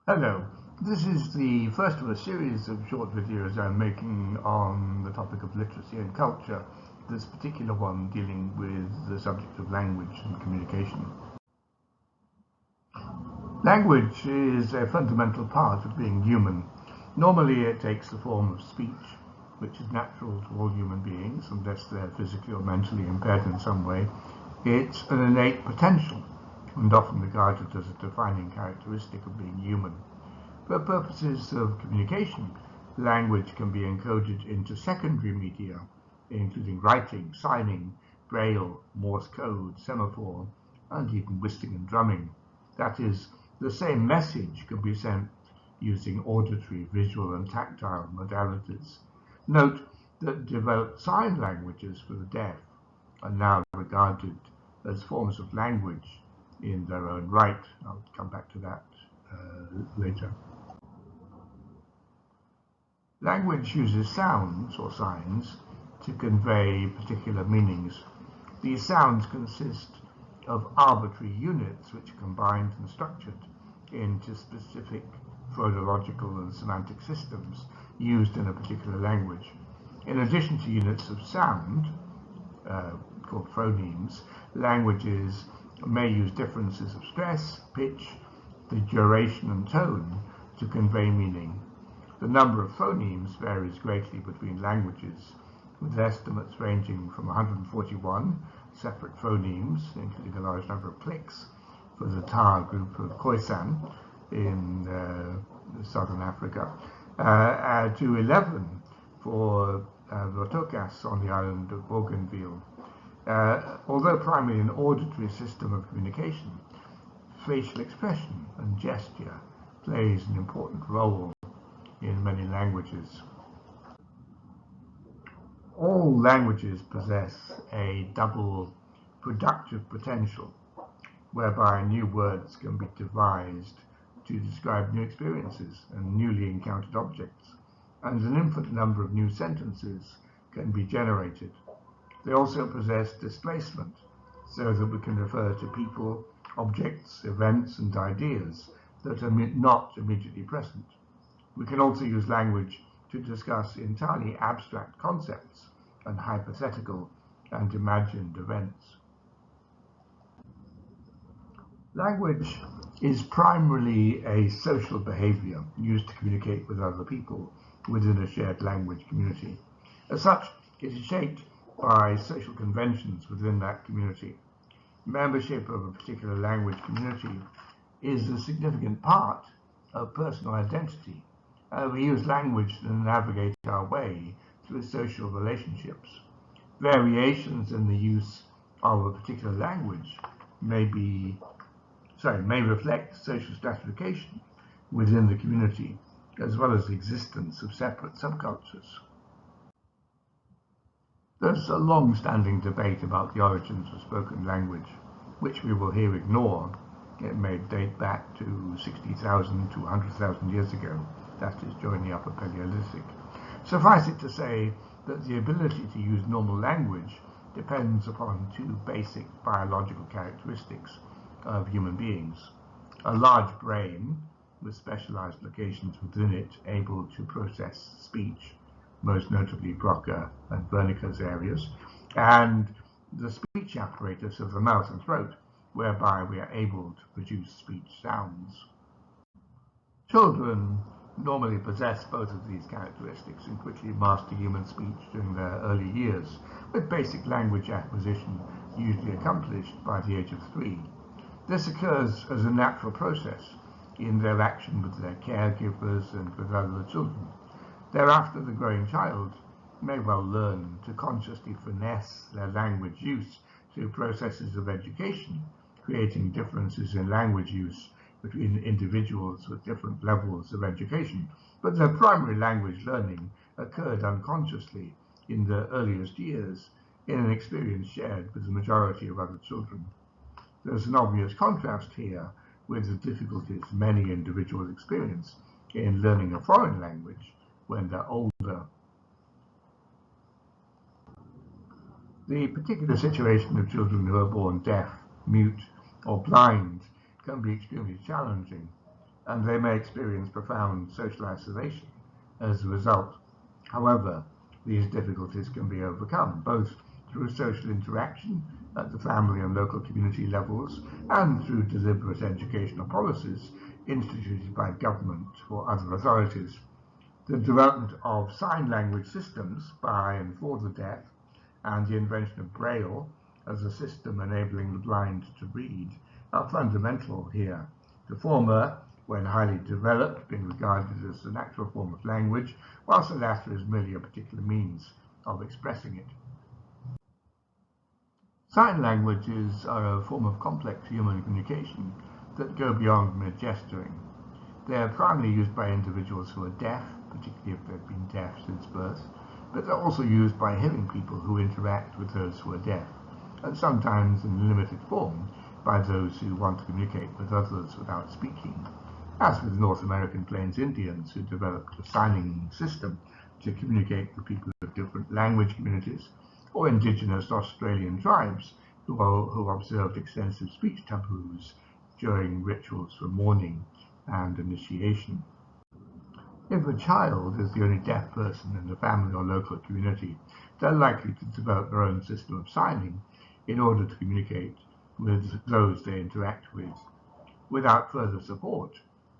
Hello, this is the first of a series of short videos I'm making on the topic of literacy and culture, this particular one dealing with the subject of language and communication. Language is a fundamental part of being human. Normally it takes the form of speech, which is natural to all human beings unless they're physically or mentally impaired in some way. It's an innate potential and often regarded as a defining characteristic of being human. For purposes of communication, language can be encoded into secondary media, including writing, signing, braille, Morse code, semaphore, and even whistling and drumming. That is, the same message can be sent using auditory, visual, and tactile modalities. Note that developed sign languages for the deaf are now regarded as forms of language in their own right. I'll come back to that later. Language uses sounds or signs to convey particular meanings. These sounds consist of arbitrary units which are combined and structured into specific phonological and semantic systems used in a particular language. In addition to units of sound, called phonemes, languages may use differences of stress, pitch, the duration and tone to convey meaning. The number of phonemes varies greatly between languages, with estimates ranging from 141 separate phonemes, including a large number of clicks, for the Tar group of Khoisan in southern Africa, to 11 for Rotokas on the island of Bougainville. Although primarily an auditory system of communication, facial expression and gesture plays an important role in many languages. All languages possess a double productive potential, whereby new words can be devised to describe new experiences and newly encountered objects, and an infinite number of new sentences can be generated. They also possess displacement, so that we can refer to people, objects, events, and ideas that are not immediately present. We can also use language to discuss entirely abstract concepts and hypothetical and imagined events. Language is primarily a social behavior used to communicate with other people within a shared language community. As such, it is shaped by social conventions within that community. Membership of a particular language community is a significant part of personal identity. We use language to navigate our way through social relationships. Variations in the use of a particular language may reflect social stratification within the community, as well as the existence of separate subcultures. There's a long-standing debate about the origins of spoken language, which we will here ignore. It may date back to 60,000 to 100,000 years ago, that is, during the Upper Paleolithic. Suffice it to say that the ability to use normal language depends upon two basic biological characteristics of human beings: a large brain with specialized locations within it able to process speech, most notably Broca and Wernicke's areas, and the speech apparatus of the mouth and throat, whereby we are able to produce speech sounds. Children normally possess both of these characteristics and quickly master human speech during their early years, with basic language acquisition usually accomplished by the age of 3. This occurs as a natural process in their action with their caregivers and with other children. Thereafter, the growing child may well learn to consciously finesse their language use through processes of education, creating differences in language use between individuals with different levels of education, but their primary language learning occurred unconsciously in their earliest years in an experience shared with the majority of other children. There's an obvious contrast here with the difficulties many individuals experience in learning a foreign language when they're older. The particular situation of children who are born deaf, mute, or blind can be extremely challenging. and they may experience profound social isolation as a result. However, these difficulties can be overcome, both through social interaction at the family and local community levels and through deliberate educational policies instituted by government or other authorities. The development of sign language systems by and for the deaf and the invention of Braille as a system enabling the blind to read are fundamental here. The former, when highly developed, being regarded as the natural form of language, whilst the latter is merely a particular means of expressing it. Sign languages are a form of complex human communication that go beyond mere gesturing. They are primarily used by individuals who are deaf, particularly if they've been deaf since birth, but they're also used by hearing people who interact with those who are deaf, and sometimes in limited form by those who want to communicate with others without speaking, as with North American Plains Indians who developed a signing system to communicate with people of different language communities, or indigenous Australian tribes who observed extensive speech taboos during rituals for mourning and initiation. If a child is the only deaf person in the family or local community, they're likely to develop their own system of signing in order to communicate with those they interact with. Without further support,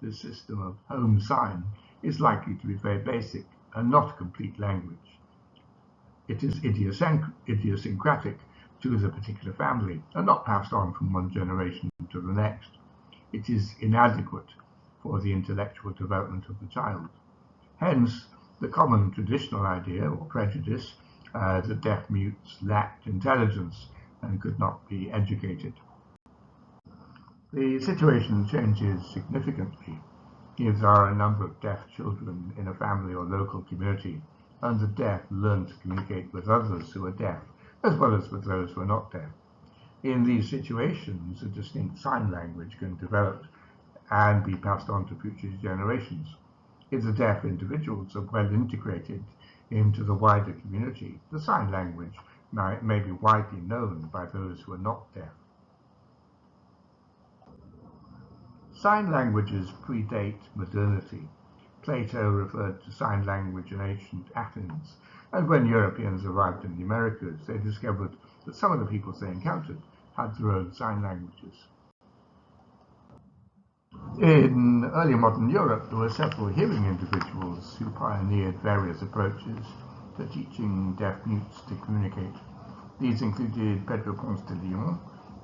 this system of home sign is likely to be very basic and not a complete language. It is idiosyncratic to the particular family and not passed on from one generation to the next. It is inadequate for the intellectual development of the child. Hence, the common traditional idea or prejudice that deaf mutes lacked intelligence and could not be educated. The situation changes significantly if there are a number of deaf children in a family or local community, and the deaf learn to communicate with others who are deaf, as well as with those who are not deaf. In these situations, a distinct sign language can develop and be passed on to future generations. If the deaf individuals are well integrated into the wider community, the sign language may be widely known by those who are not deaf. Sign languages predate modernity. Plato referred to sign language in ancient Athens, and when Europeans arrived in the Americas, they discovered that some of the peoples they encountered had their own sign languages. In early modern Europe, there were several hearing individuals who pioneered various approaches to teaching deaf mutes to communicate. These included Pedro Ponce de Leon,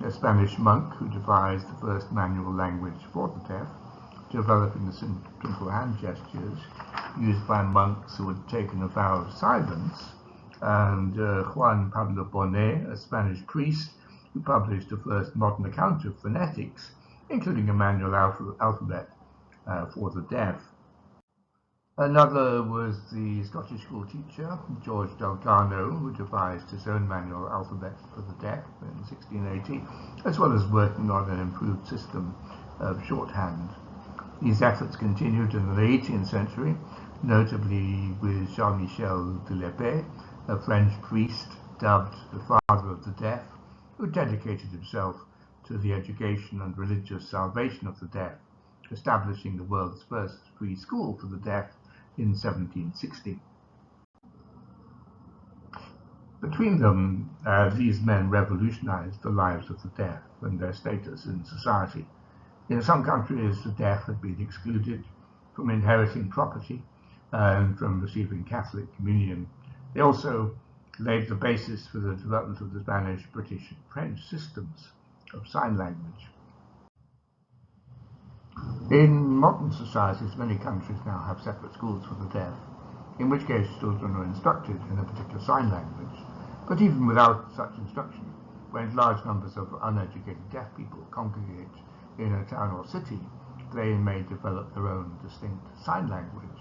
a Spanish monk who devised the first manual language for the deaf, developing the simple hand gestures used by monks who had taken a vow of silence, and Juan Pablo Bonet, a Spanish priest who published the first modern account of phonetics, including a manual alphabet for the deaf. Another was the Scottish school teacher, George Delgado, who devised his own manual alphabet for the deaf in 1680, as well as working on an improved system of shorthand. These efforts continued in the 18th century, notably with Jean-Michel de l'Épée, a French priest dubbed the father of the deaf, who dedicated himself to the education and religious salvation of the deaf, establishing the world's first free school for the deaf in 1760. Between them, these men revolutionized the lives of the deaf and their status in society. In some countries, the deaf had been excluded from inheriting property and from receiving Catholic communion. They also laid the basis for the development of the Spanish, British, and French systems of sign language. In modern societies, many countries now have separate schools for the deaf, in which case children are instructed in a particular sign language. But even without such instruction, when large numbers of uneducated deaf people congregate in a town or city, they may develop their own distinct sign language.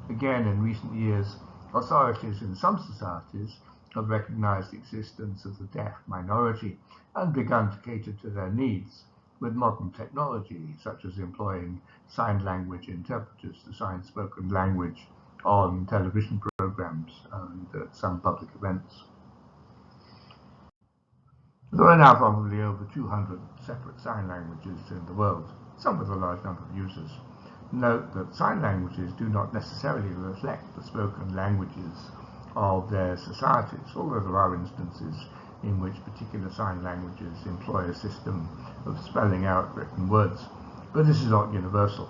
Again, in recent years, authorities in some societies have recognized the existence of the deaf minority and begun to cater to their needs with modern technology, such as employing sign language interpreters to sign spoken language on television programs and at some public events. There are now probably over 200 separate sign languages in the world. some with a large number of users. Note that sign languages do not necessarily reflect the spoken languages of their societies, although there are instances in which particular sign languages employ a system of spelling out written words, but this is not universal.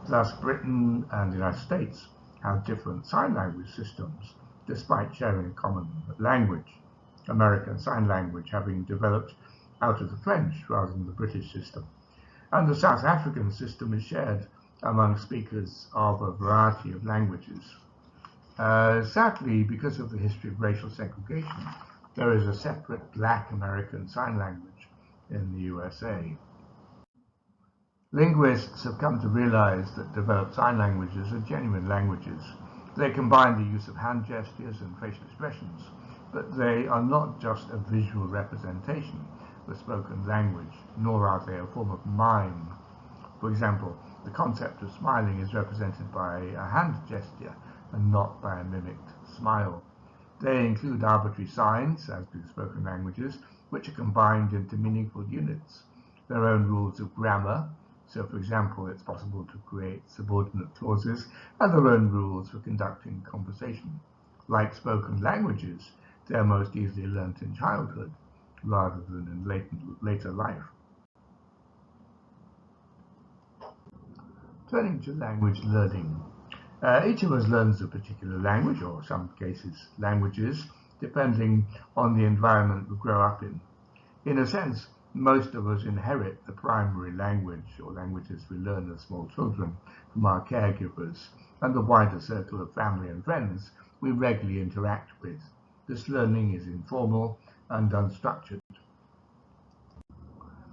Thus, Britain and the United States have different sign language systems, despite sharing a common language, American Sign Language having developed out of the French rather than the British system. And the South African system is shared among speakers of a variety of languages. Sadly, because of the history of racial segregation, there is a separate Black American Sign Language in the USA. Linguists have come to realize that developed sign languages are genuine languages. They combine the use of hand gestures and facial expressions, but they are not just a visual representation of spoken language, nor are they a form of mime. For example, the concept of smiling is represented by a hand gesture and not by a mimicked smile. They include arbitrary signs, as do spoken languages, which are combined into meaningful units, their own rules of grammar. So, for example, it's possible to create subordinate clauses and their own rules for conducting conversation. Like spoken languages, they are most easily learnt in childhood rather than in later life. Turning to language learning. Each of us learns a particular language, or in some cases languages, depending on the environment we grow up in. In a sense, most of us inherit the primary language or languages we learn as small children from our caregivers and the wider circle of family and friends we regularly interact with. This learning is informal and unstructured.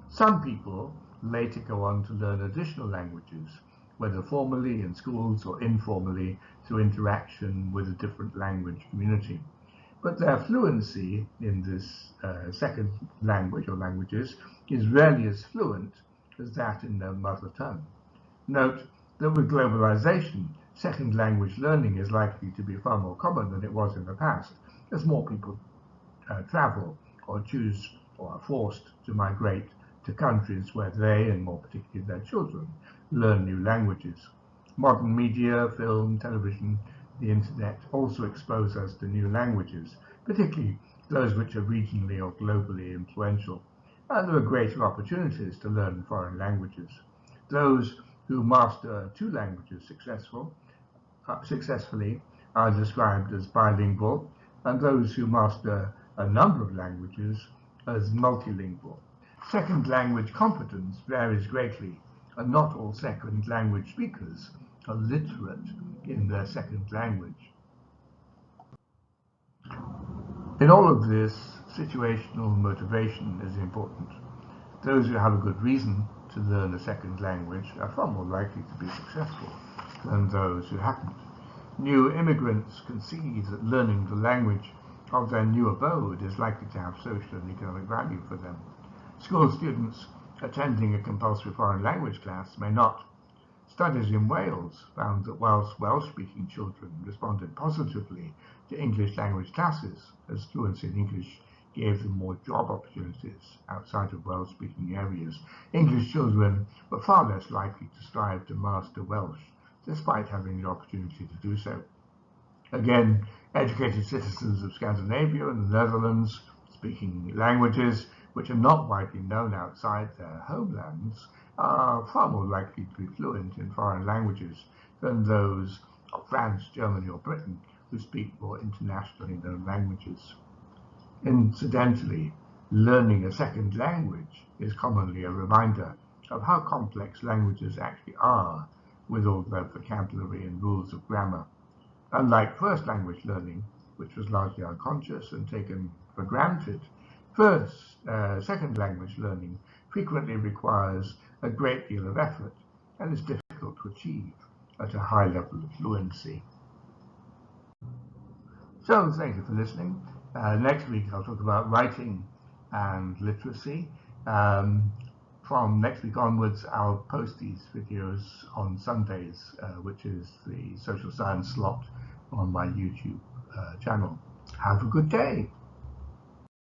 Some people later go on to learn additional languages, whether formally in schools or informally through interaction with a different language community. But their fluency in this second language or languages is rarely as fluent as that in their mother tongue. Note that with globalization, second language learning is likely to be far more common than it was in the past, as more people travel or choose or are forced to migrate to countries where they, and more particularly their children, learn new languages. Modern media, film, television, the internet also expose us to new languages, particularly those which are regionally or globally influential. And there are greater opportunities to learn foreign languages. Those who master two languages successfully are described as bilingual, and those who master a number of languages as multilingual. Second language competence varies greatly, and not all second language speakers are literate in their second language. In all of this, situational motivation is important. Those who have a good reason to learn a second language are far more likely to be successful than those who haven't. New immigrants concede that learning the language of their new abode is likely to have social and economic value for them. School students attending a compulsory foreign language class may not. Studies in Wales found that whilst Welsh-speaking children responded positively to English language classes, as fluency in English gave them more job opportunities outside of Welsh-speaking areas, English children were far less likely to strive to master Welsh, despite having the opportunity to do so. Again, educated citizens of Scandinavia and the Netherlands, speaking languages which are not widely known outside their homelands, are far more likely to be fluent in foreign languages than those of France, Germany, or Britain who speak more internationally known languages. Incidentally, learning a second language is commonly a reminder of how complex languages actually are, with all their vocabulary and rules of grammar. Unlike first language learning, which was largely unconscious and taken for granted, second language learning frequently requires a great deal of effort and is difficult to achieve at a high level of fluency. So, thank you for listening. Next week I'll talk about writing and literacy. From next week onwards, I'll post these videos on Sundays, which is the social science slot on my YouTube channel. Have a good day.